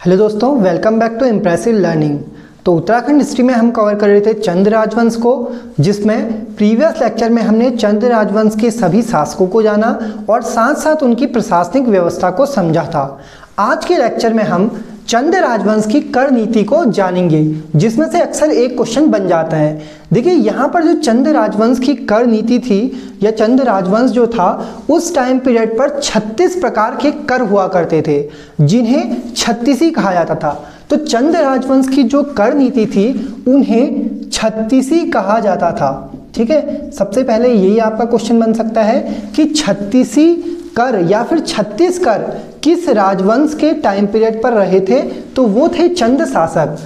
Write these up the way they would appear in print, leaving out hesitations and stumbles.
Hello दोस्तों, welcome back to impressive learning. तो Uttarakhand history में हम कवर कर रहे थे चंद राजवंश को, जिसमें प्रीवियस लेक्चर में हमने चंद राजवंश के सभी शासकों को जाना और साथ साथ उनकी प्रशासनिक व्यवस्था को समझा था। आज के लेक्चर में हम चंद राजवंश की कर नीति को जानेंगे, जिसमें से अक्सर एक क्वेश्चन बन जाता है। देखिए यहाँ पर जो चंद राजवंश की कर नीति थी या चंद राजवंश जो था, उस टाइम पीरियड पर 36 प्रकार के कर हुआ करते थे, जिन्हें छत्तीसी कहा जाता था। तो चंद राजवंश की जो कर नीति थी उन्हें छत्तीसी कहा जाता था। ठीक है, सबसे पहले यही आपका क्वेश्चन बन सकता है कि छत्तीसी कर या फिर 36 कर किस राजवंश के टाइम पीरियड पर रहे थे? तो वो थे चंद शासक।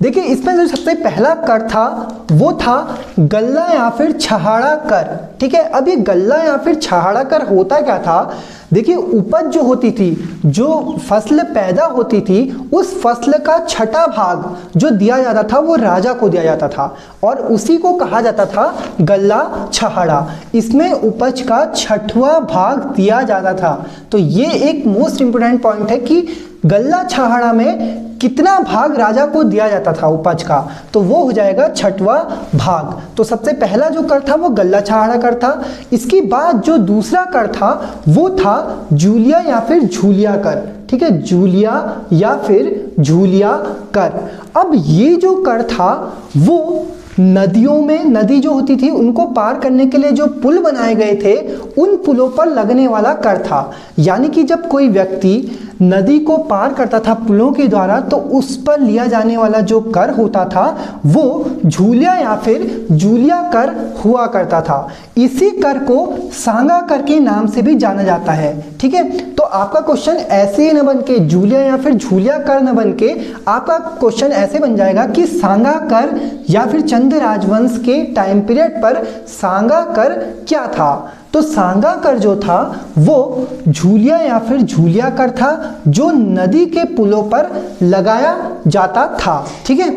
देखिए इसमें जो सबसे पहला कर था वो था गल्ला या फिर छहाड़ा कर। ठीक है, अब ये गल्ला या फिर छहाड़ा कर होता क्या था? देखिए उपज जो होती थी, जो फसल पैदा होती थी, उस फसल का छठा भाग जो दिया जाता था वो राजा को दिया जाता था और उसी को कहा जाता था गल्ला छहाड़ा। इसमें उपज का छठवां भाग दिया जाता था। तो ये एक मोस्ट इंपोर्टेंट पॉइंट है कि गल्ला छहाड़ा में कितना भाग राजा को दिया जाता था उपज का, तो वो हो जाएगा छठवां भाग। तो सबसे पहला जो कर था वो गल्ला छहाड़ा कर था। इसके बाद जो दूसरा कर था वो था जूलिया या फिर झूलिया कर। ठीक है, जूलिया या फिर झूलिया कर। अब ये जो कर था वो नदियों में, नदी जो होती थी उनको पार करने के लिए जो पुल बनाए गए थे उन पुलों पर लगने वाला कर था। यानी कि जब कोई व्यक्ति नदी को पार करता था पुलों के द्वारा, तो उस पर लिया जाने वाला जो कर होता था वो झूलिया या फिर जूलिया कर हुआ करता था। इसी कर को सांगा कर के नाम से भी जाना जाता है। ठीक है, तो आपका क्वेश्चन ऐसे ही न बन के जूलिया या फिर झूलिया कर न बन के आपका क्वेश्चन ऐसे बन जाएगा कि सांगा कर या फिर चंद राजवंश के टाइम पीरियड पर सांगा कर क्या था? तो सांगा कर जो था वो झूलिया या फिर झूलिया कर था, जो नदी के पुलों पर लगाया जाता था। ठीक है,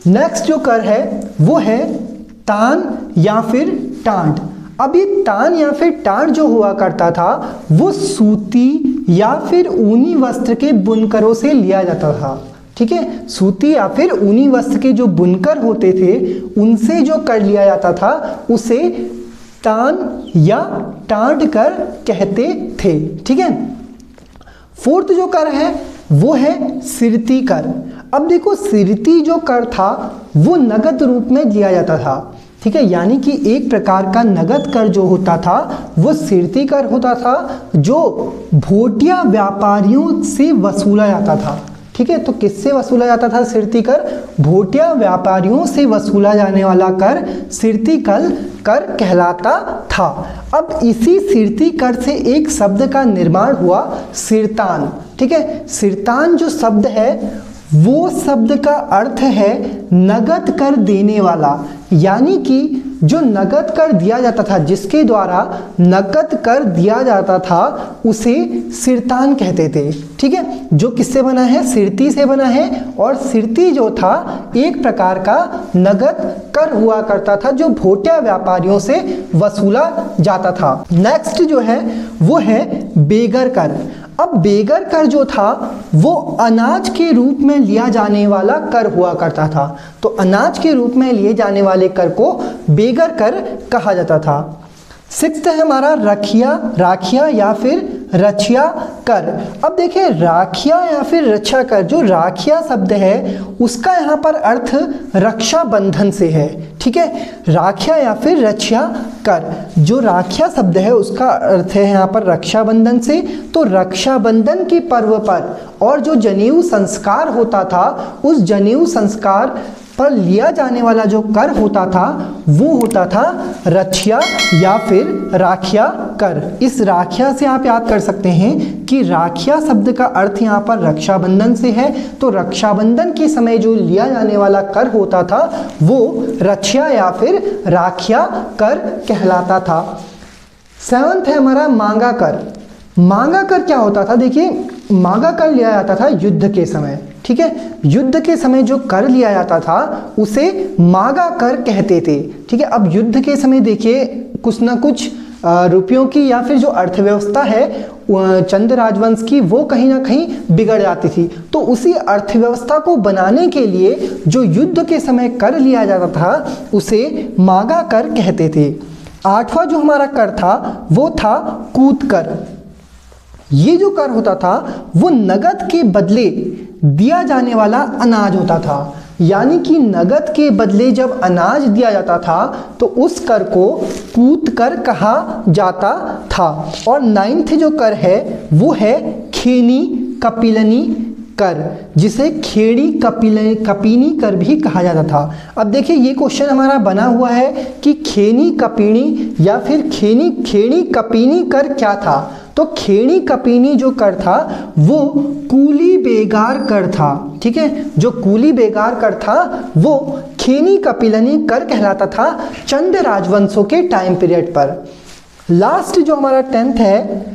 नेक्स्ट जो कर है वो है तान या फिर टांड। अब ये तान या फिर टांड जो हुआ करता था वो सूती या फिर ऊनी वस्त्र के बुनकरों से लिया जाता था। ठीक है, सूती या फिर ऊनी वस्त्र के जो बुनकर होते थे उनसे जो कर लिया जाता था उसे तान या टांड कर कहते थे। ठीक है, फोर्थ जो कर है वो है सिरती कर। अब देखो सिरती जो कर था वो नगद रूप में दिया जाता था। ठीक है, यानी कि एक प्रकार का नगद कर जो होता था वो सिरती कर होता था, जो भोटिया व्यापारियों से वसूला जाता था। ठीक है, तो किससे वसूला जाता था सिरती कर? भोटिया व्यापारियों से वसूला जाने वाला कर सिरती कर कहलाता था। अब इसी सिरती कर से एक शब्द का निर्माण हुआ सिरतान। ठीक है, सिरतान जो शब्द है वो शब्द का अर्थ है नगद कर देने वाला। यानी कि जो नगद कर दिया जाता था, जिसके द्वारा नगद कर दिया जाता था, उसे सिरतान कहते थे। ठीक है, जो किससे बना है? सिरती से बना है। और सिरती जो था एक प्रकार का नगद कर हुआ करता था जो भोटिया व्यापारियों से वसूला जाता था। नेक्स्ट जो है वो है बेगर कर। अब बेगर कर जो था वो अनाज के रूप में लिया जाने वाला कर हुआ करता था। तो अनाज के रूप में लिए जाने वाले कर को बेगर कर कहा जाता था। सिक्स्थ है हमारा राखिया या फिर रछिया कर। अब देखिए राखिया या फिर रक्षा कर, जो राखिया शब्द है उसका यहाँ पर अर्थ रक्षा बंधन से है। ठीक है, राखिया या फिर रछिया कर, जो राखिया शब्द है उसका अर्थ है यहाँ पर रक्षाबंधन से। तो रक्षाबंधन के पर्व पर और जो जनेऊ संस्कार होता था, उस जनेऊ संस्कार पर लिया जाने वाला जो कर होता था वो होता था रछिया या फिर राखिया कर। इस राखिया से आप याद कर सकते हैं कि राखिया शब्द का अर्थ यहाँ पर रक्षाबंधन से है। तो रक्षाबंधन के समय जो लिया जाने वाला कर होता था वो रछिया या फिर राखिया कर कहलाता था। सेवंथ है हमारा मांगा कर। मांगा कर क्या होता था? देखिए मांगा कर लिया जाता था युद्ध के समय। ठीक है, युद्ध के समय जो कर लिया जाता था उसे मांगा कर कहते थे। ठीक है, अब युद्ध के समय देखिए कुछ ना कुछ रुपयों की या फिर जो अर्थव्यवस्था है चंद राजवंश की, वो कहीं ना कहीं बिगड़ जाती थी। तो उसी अर्थव्यवस्था को बनाने के लिए जो युद्ध के समय कर लिया जाता था उसे मागा कर कहते थे। आठवां जो हमारा कर था वो था कूद कर। ये जो कर होता था वो नगद के बदले दिया जाने वाला अनाज होता था, यानी कि नगद के बदले जब अनाज दिया जाता था तो उस कर को कूद कर कहा जाता था। और 9th जो कर है वो है खेनी कपिलनी कर, जिसे खेड़ी कपीनी कर भी कहा जाता था। अब देखिए ये क्वेश्चन हमारा बना हुआ है कि खेनी कपीनी या फिर खेड़ी कपीनी कर क्या था। तो खेड़ी कपीनी जो कर था वो कूली बेगार कर था, ठीक है। जो कूली बेगार कर था वो खेनी कपिलनी कर कहलाता था चंद राजवंशों के टाइम पीरियड पर। लास्ट जो हमारा 10th है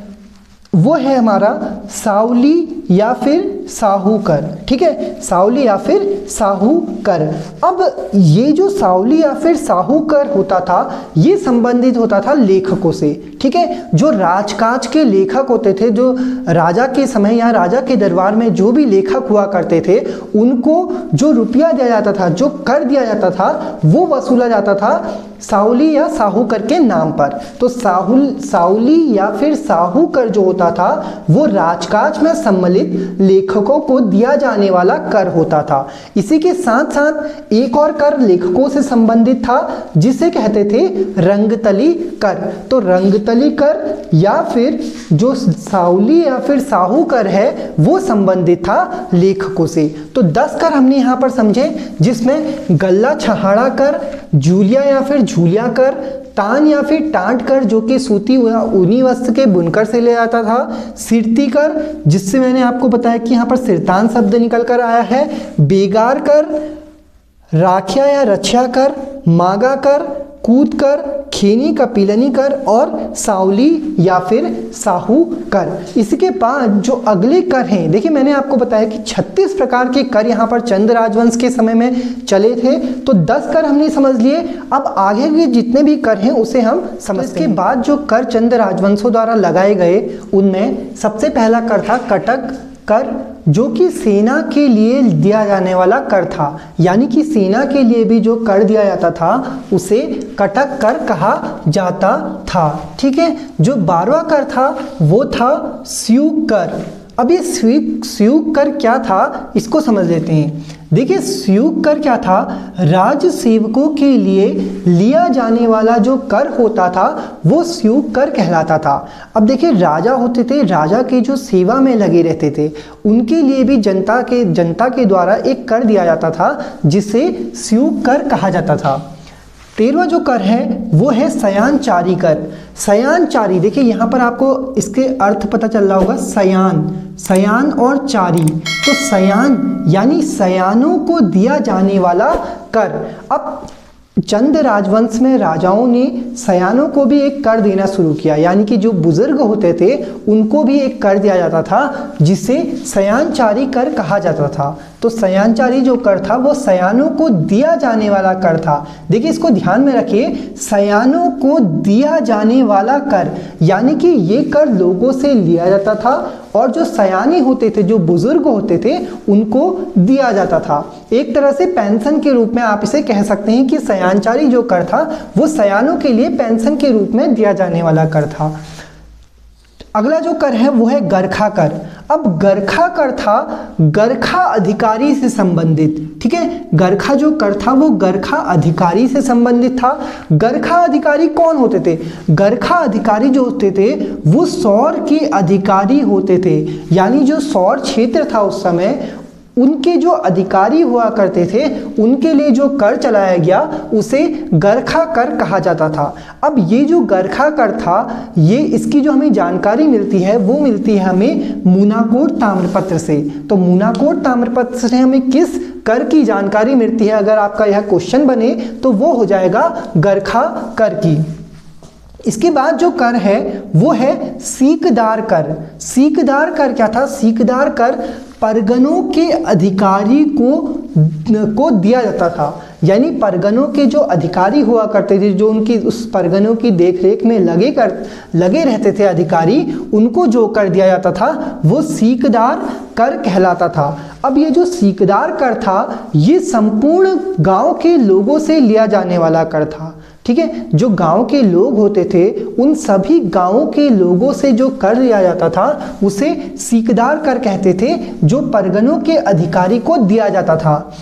वो है हमारा सावली या फिर साहू कर, ठीक है। सावली या फिर साहू कर। अब ये जो सावली या फिर साहू कर होता था ये संबंधित होता था लेखकों से, ठीक है। जो राजकाज के लेखक होते थे, जो राजा के समय या राजा के दरबार में जो भी लेखक हुआ करते थे, उनको जो रुपया दिया जाता था, जो कर दिया जाता था, वो वसूला जाता था सावली या साहू कर के नाम पर। तो सावली या फिर साहू कर जो होता था वो राजकाज में सम्मिलित लेखकों को दिया जाने वाला कर होता था। इसी के साथ साथ एक और कर लेखकों से संबंधित था जिसे कहते थे रंगतली कर। तो रंगतली कर या फिर जो सावली या फिर साहू कर है वो संबंधित था लेखकों से। तो 10 कर हमने यहाँ पर समझे, जिसमें गल्ला छहाड़ा कर, जूलिया या फिर झूलिया कर, तान या फिर टांट कर जो कि सूती ऊनी वस्त्र के बुनकर से ले आता था, सिरती कर जिससे मैंने आपको बताया कि यहाँ पर सिरतान शब्द निकल कर आया है, बेगार कर, राखिया या रछिया कर, मागा कर, कूद कर, खेनी कपिलनी कर और सावली या फिर साहू कर। इसके बाद जो अगले कर हैं, देखिए मैंने आपको बताया कि 36 प्रकार के कर यहाँ पर चंद राजवंश के समय में चले थे। तो 10 कर हमने समझ लिए। अब आगे के जितने भी कर हैं उसे हम समझते हैं। इसके बाद जो कर चंद राजवंशों द्वारा लगाए गए उनमें सबसे पहला कर था कटक कर, जो कि सेना के लिए दिया जाने वाला कर था, यानी कि सेना के लिए भी जो कर दिया जाता था उसे कटक कर कहा जाता था, ठीक है। जो 12वां कर था वो था स्यूक कर। अब ये स्यूक कर क्या था इसको समझ लेते हैं। देखिए स्यूक कर क्या था, राज सेवकों के लिए लिया जाने वाला जो कर होता था वो स्यूक कर कहलाता था। अब देखिए राजा होते थे, राजा के जो सेवा में लगे रहते थे उनके लिए भी जनता के द्वारा एक कर दिया जाता था जिसे स्यूक कर कहा जाता था। 13वां जो कर है वो है सयानचारी कर। सयानचारी, देखिए यहाँ पर आपको इसके अर्थ पता चल रहा होगा, सयान और चारी। तो सयान यानी सयानों को दिया जाने वाला कर। अब चंद राजवंश में राजाओं ने सयानों को भी एक कर देना शुरू किया, यानी कि जो बुजुर्ग होते थे उनको भी एक कर दिया जाता था जिसे सयानचारी कर कहा जाता था। तो सयानचारी जो कर था वो सयानों को दिया जाने वाला कर था। देखिए इसको ध्यान में रखिए, सयानों को दिया जाने वाला कर, यानी कि ये कर लोगों से लिया जाता था और जो सयाने होते थे, जो बुजुर्ग होते थे, उनको दिया जाता था। एक तरह से पेंशन के रूप में आप इसे कह सकते हैं कि सयानचारी जो कर था वो सयानों के लिए पेंशन के रूप में दिया जाने वाला कर था। अगला जो कर है वो है गरखा कर। अब गरखा कर था गरखा अधिकारी से संबंधित, ठीक है। गरखा जो कर था वो गरखा अधिकारी से संबंधित था। गरखा अधिकारी कौन होते थे? गरखा अधिकारी जो होते थे वो सौर के अधिकारी होते थे, यानी जो सौर क्षेत्र था उस समय उनके जो अधिकारी हुआ करते थे उनके लिए जो कर चलाया गया उसे गरखा कर कहा जाता था। अब ये जो गरखा कर था ये इसकी जो हमें जानकारी मिलती है वो मिलती है हमें मूनाकोट ताम्रपत्र से। तो मूनाकोट ताम्रपत्र से हमें किस कर की जानकारी मिलती है, अगर आपका यह क्वेश्चन बने तो वो हो जाएगा गरखा कर की। इसके बाद जो कर है वो है सीकदार कर। सीकदार कर क्या था? सीकदार कर परगनों के अधिकारी को दिया जाता था, यानी परगनों के जो अधिकारी हुआ करते थे, जो उनकी उस परगनों की देखरेख में लगे रहते थे अधिकारी, उनको जो कर दिया जाता था वो सीकदार कर कहलाता था। अब ये जो सीकदार कर था ये संपूर्ण गांव के लोगों से लिया जाने वाला कर था। ठीक है, जो गांव के लोग होते थे उन सभी गांवों के लोगों से जो कर लिया जाता था उसे सीकदार कर कहते थे, जो परगनों के अधिकारी को दिया जाता था।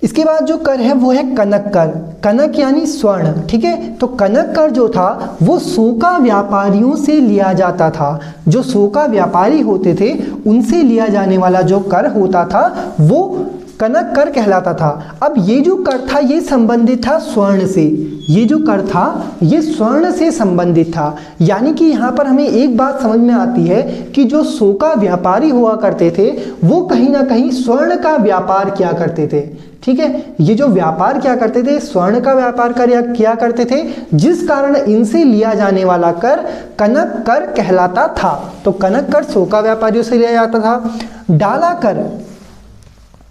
इसके बाद जो कर है वो है कनक कर। कनक यानी स्वर्ण। ठीक है, तो कनक कर जो था वो सोका व्यापारियों से लिया जाता था। जो सोका व्यापारी होते थे उनसे लिया जाने वाला जो कर होता था वो कनक कर कहलाता था। अब ये जो कर था ये संबंधित था स्वर्ण से। ये जो कर था ये स्वर्ण से संबंधित था। यानी कि यहाँ पर हमें एक बात समझ में आती है कि जो सोका व्यापारी हुआ करते थे वो कहीं ना कहीं स्वर्ण का व्यापार किया करते थे। ठीक है, ये जो व्यापार क्या करते थे, स्वर्ण का व्यापार किया करते थे, जिस कारण इनसे लिया जाने वाला कर कनक कर कहलाता था। तो कनक कर सोका व्यापारियों से लिया जाता था। डाला कर।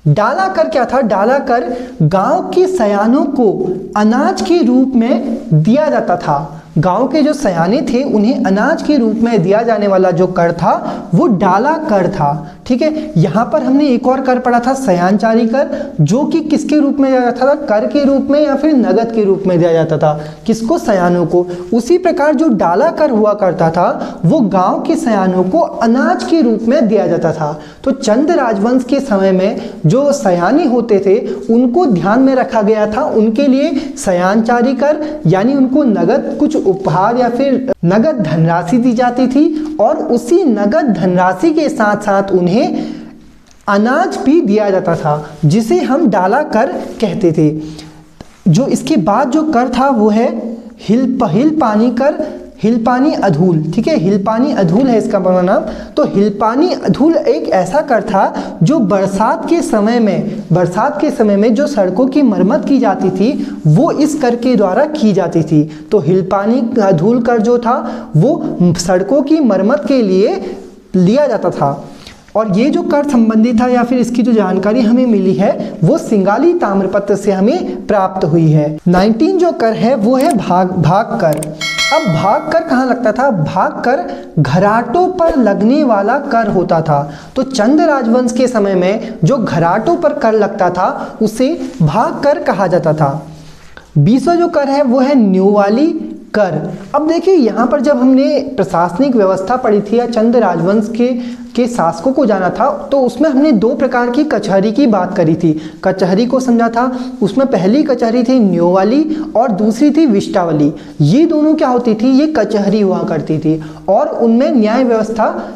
डाला कर क्या था? डाला कर गांव के सयानों को अनाज के रूप में दिया जाता था। गांव के जो सयाने थे उन्हें अनाज के रूप में दिया जाने वाला जो कर था वो डाला कर था। ठीक है, यहाँ पर हमने एक और कर पढ़ा था सयानचारी कर, जो कि किसके रूप में दिया जाता था? कर के रूप में या फिर नगद के रूप में दिया जाता था। किसको? सयानों को। उसी प्रकार जो डाला कर हुआ करता था वो गांव के सयानों को अनाज के रूप में दिया जाता था। तो चंद राजवंश के समय में जो सयानी होते थे उनको ध्यान में रखा गया था, उनके लिए सयानचारी कर यानी उनको नगद कुछ उपहार या फिर नगद धनराशि दी जाती थी, और उसी नगद धनराशि के साथ साथ उन्हें अनाज भी दिया जाता था, जिसे हम डाला कर कहते थे। जो इसके बाद जो कर था वो है हिलपानी कर, हिलपानी अधूल। ठीक है, हिलपानी अधूल है इसका पूरा नाम। तो हिलपानी अधूल एक ऐसा कर था जो बरसात के समय में जो सड़कों की मरम्मत की जाती थी वो इस कर के द्वारा की जाती थी। तो हिलपानी अधूल कर जो था वो सड़कों की मरम्मत के लिए लिया जाता था। और ये जो कर संबंधित था या फिर इसकी जो जानकारी हमें मिली है वो सिंगाली ताम्रपत्र से हमें प्राप्त हुई है। 19 जो कर है वो है भाग कर। अब भाग कर कहाँ लगता था? भाग कर घराटों पर लगने वाला कर होता था। तो चंद राजवंश के समय में जो घराटों पर कर लगता था उसे भाग कर कहा जाता था। 20वां जो कर है वो है न्योवाली कर। अब देखिए यहाँ पर जब हमने प्रशासनिक व्यवस्था पढ़ी थी या चंद राजवंश के शासकों को जाना था तो उसमें हमने दो प्रकार की कचहरी की बात करी थी। कचहरी को समझा था, उसमें पहली कचहरी थी न्योवाली और दूसरी थी विष्टावली। ये दोनों क्या होती थी? ये कचहरी हुआ करती थी और उनमें न्याय व्यवस्था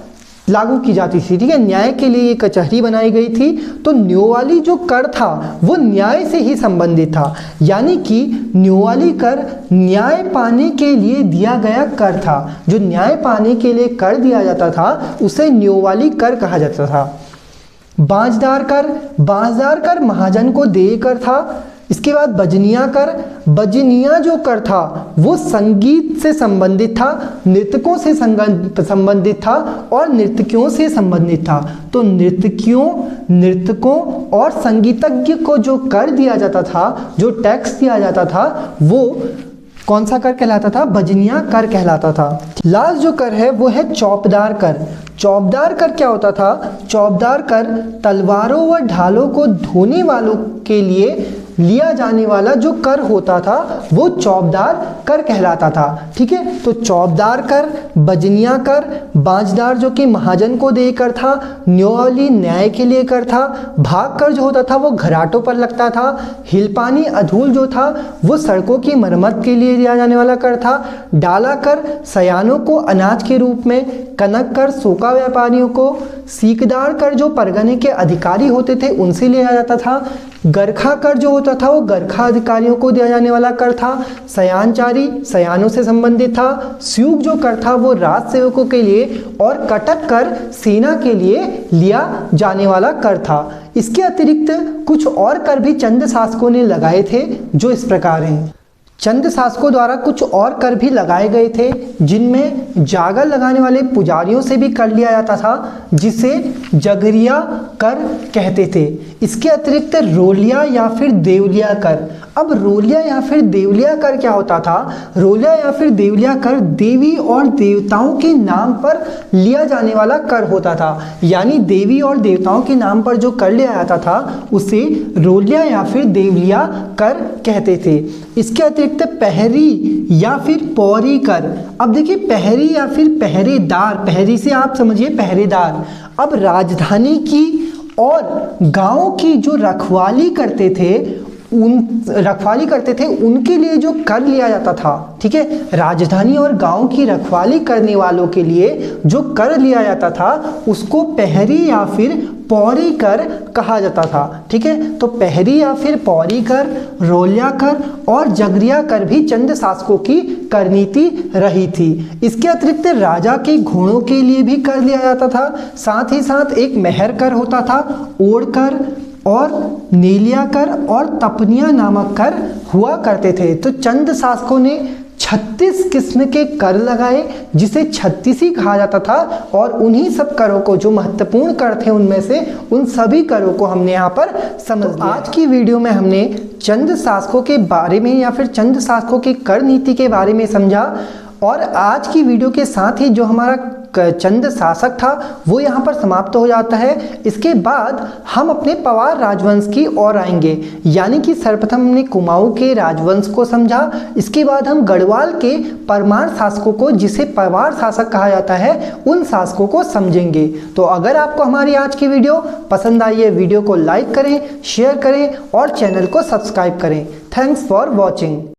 लागू की जाती थी। ठीक है, न्याय के लिए ये कचहरी बनाई गई थी। तो न्योवाली जो कर था वो न्याय से ही संबंधित था, यानी कि न्योवाली कर न्याय पाने के लिए दिया गया कर था। जो न्याय पाने के लिए कर दिया जाता था उसे न्योवाली कर कहा जाता था। बांजदार कर महाजन को देय कर था। इसके बाद बजनिया कर। बजनिया जो कर था वो संगीत से संबंधित था, नृतकों से संबंधित था और नर्तकियों से संबंधित था। तो नर्तकों और संगीतज्ञ को जो कर दिया जाता था, जो टैक्स दिया जाता था, वो कौन सा कर कहलाता था? बजनिया कर कहलाता था। लास्ट जो कर है वो है चौबदार कर। चौबदार कर क्या होता था? चौबदार कर तलवारों व ढालों को ढोने वालों के लिए लिया जाने वाला जो कर होता था वो चौबदार कर कहलाता था। ठीक है, तो चौबदार कर, बजनिया कर, बांजदार जो कि महाजन को देय कर था, न्योवाली न्याय के लिए कर था, भाग कर जो होता था वो घराटों पर लगता था, हिलपानी अधूल जो था वो सड़कों की मरम्मत के लिए दिया जाने वाला कर था, डाला कर सयानों को अनाज के रूप में, कनक कर सोका व्यापारियों को, सीकदार कर जो परगने के अधिकारी होते थे उनसे लिया जाता था, गरखा कर जो होता था वो गरखा अधिकारियों को दिया जाने वाला कर था, सयानचारी सयानों से संबंधित था, स्यूक जो कर था वो राज सेवकों के लिए, और कटक कर सेना के लिए लिया जाने वाला कर था। इसके अतिरिक्त कुछ और कर भी चंद शासकों ने लगाए थे जो इस प्रकार हैं। चंद शासकों द्वारा कुछ और कर भी लगाए गए थे जिनमें जागर लगाने वाले पुजारियों से भी कर लिया जाता था, जिसे जगरिया कर कहते थे। इसके अतिरिक्त रोलिया या फिर देवलिया कर। अब रोलिया या फिर देवलिया कर क्या होता था? रोलिया या फिर देवलिया कर देवी और देवताओं के नाम पर लिया जाने वाला कर होता था, यानी देवी और देवताओं के नाम पर जो कर लिया जाता था उसे रोलिया या फिर देवलिया कर कहते थे। इसके अतिरिक्त पहरी या फिर पौरी कर। अब देखिए पहरी या फिर पहरेदार, पहरी से आप समझिए पहरेदार। अब राजधानी की और गांव की जो रखवाली करते थे उनके लिए जो कर लिया जाता था, ठीक है, राजधानी और गांव की रखवाली करने वालों के लिए जो कर लिया जाता था उसको पहरी या फिर पौरी कर कहा जाता था। ठीक है, तो पहरी या फिर पौरी कर, रोलिया कर और जगरिया कर भी चंद शासकों की कर नीति रही थी। इसके अतिरिक्त राजा के घोड़ों के लिए भी कर लिया जाता था, साथ ही साथ एक मेहर कर होता था, ओड़ कर और नीलिया कर और तपनिया नामक कर हुआ करते थे। तो चंद शासकों ने 36 किस्म के कर लगाए जिसे 36 कहा जाता था, और उन्हीं सब करों को, जो महत्वपूर्ण कर थे उनमें से, उन सभी करों को हमने यहाँ पर समझ लिया। आज की वीडियो में हमने चंद शासकों के बारे में या फिर चंद शासकों की कर नीति के बारे में समझा, और आज की वीडियो के साथ ही जो हमारा चंद शासक था वो यहाँ पर समाप्त हो जाता है। इसके बाद हम अपने पवार राजवंश की ओर आएंगे, यानी कि सर्वप्रथम हमने कुमाऊं के राजवंश को समझा, इसके बाद हम गढ़वाल के परमार शासकों को, जिसे पवार शासक कहा जाता है, उन शासकों को समझेंगे। तो अगर आपको हमारी आज की वीडियो पसंद आई है, वीडियो को लाइक करें, शेयर करें और चैनल को सब्सक्राइब करें। Thanks for watching.